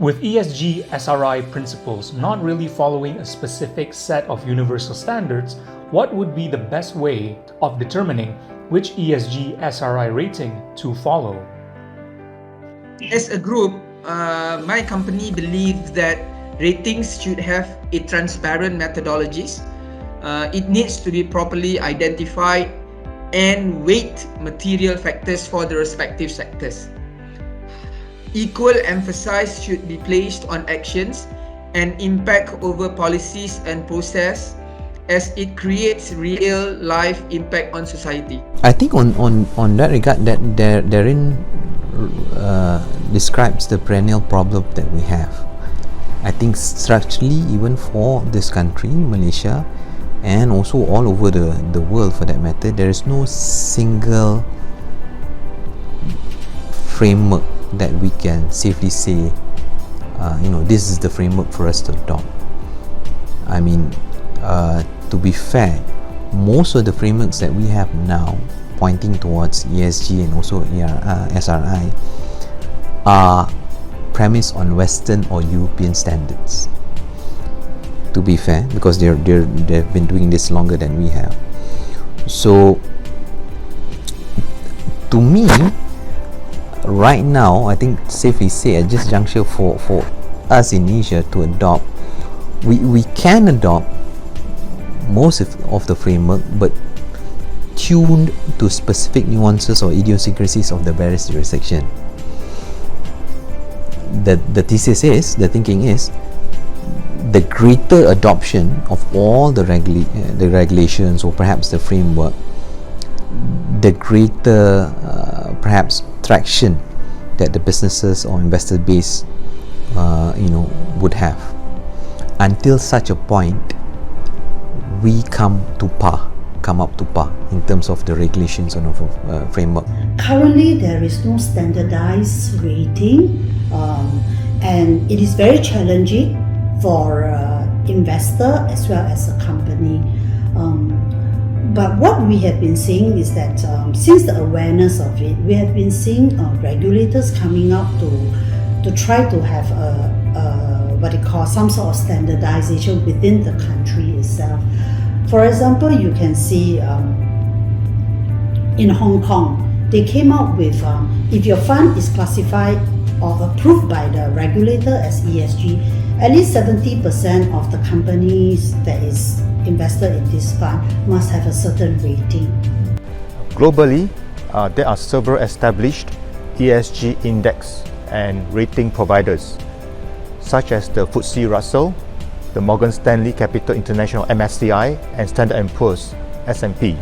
With ESG SRI principles not really following a specific set of universal standards, what would be the best way of determining which ESG SRI rating to follow? As a group, my company believes that ratings should have a transparent methodologies. It needs to be properly identified and weight material factors for the respective sectors. Equal emphasis should be placed on actions and impact over policies and process, as it creates real life impact on society. I think on that regard, that therein describes the perennial problem that we have. I think structurally, even for this country, Malaysia, and also all over the world for that matter, there is no single framework that we can safely say, this is the framework for us to adopt. I mean, to be fair, most of the frameworks that we have now pointing towards ESG and also SRI are premised on Western or European standards. To be fair, because they've been doing this longer than we have. So, to me, right now, I think safely say at this juncture for us in Asia to adopt, we can adopt most of the framework, but tuned to specific nuances or idiosyncrasies of the various jurisdiction. The thinking is, the greater adoption of all the regulations or perhaps the framework, the greater perhaps traction that the businesses or investor base would have, until such a point we come up to par in terms of the regulations and of framework. Currently, there is no standardized rating, and it is very challenging for investor as well as a company. But what we have been seeing is that since the awareness of it, we have been seeing regulators coming up to try to have what they call some sort of standardization within the country itself. For example, you can see in Hong Kong, they came out with if your fund is classified or approved by the regulator as ESG, at least 70% of the companies that is invested in this fund must have a certain rating. Globally, there are several established ESG index and rating providers, such as the FTSE Russell, the Morgan Stanley Capital International MSCI, and Standard & Poor's S&P.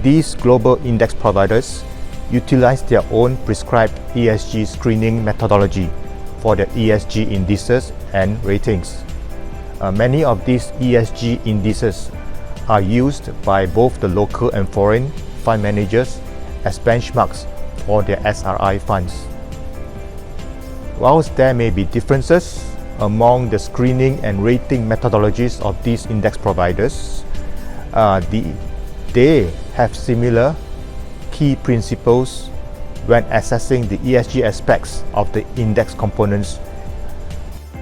These global index providers utilize their own prescribed ESG screening methodology for their ESG indices and ratings. Many of these ESG indices are used by both the local and foreign fund managers as benchmarks for their SRI funds. Whilst there may be differences among the screening and rating methodologies of these index providers, they have similar key principles when assessing the ESG aspects of the index components.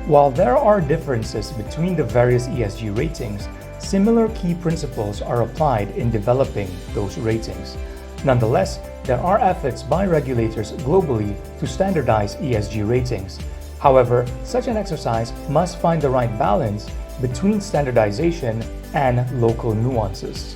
While there are differences between the various ESG ratings, similar key principles are applied in developing those ratings. Nonetheless, there are efforts by regulators globally to standardize ESG ratings. However, such an exercise must find the right balance between standardization and local nuances.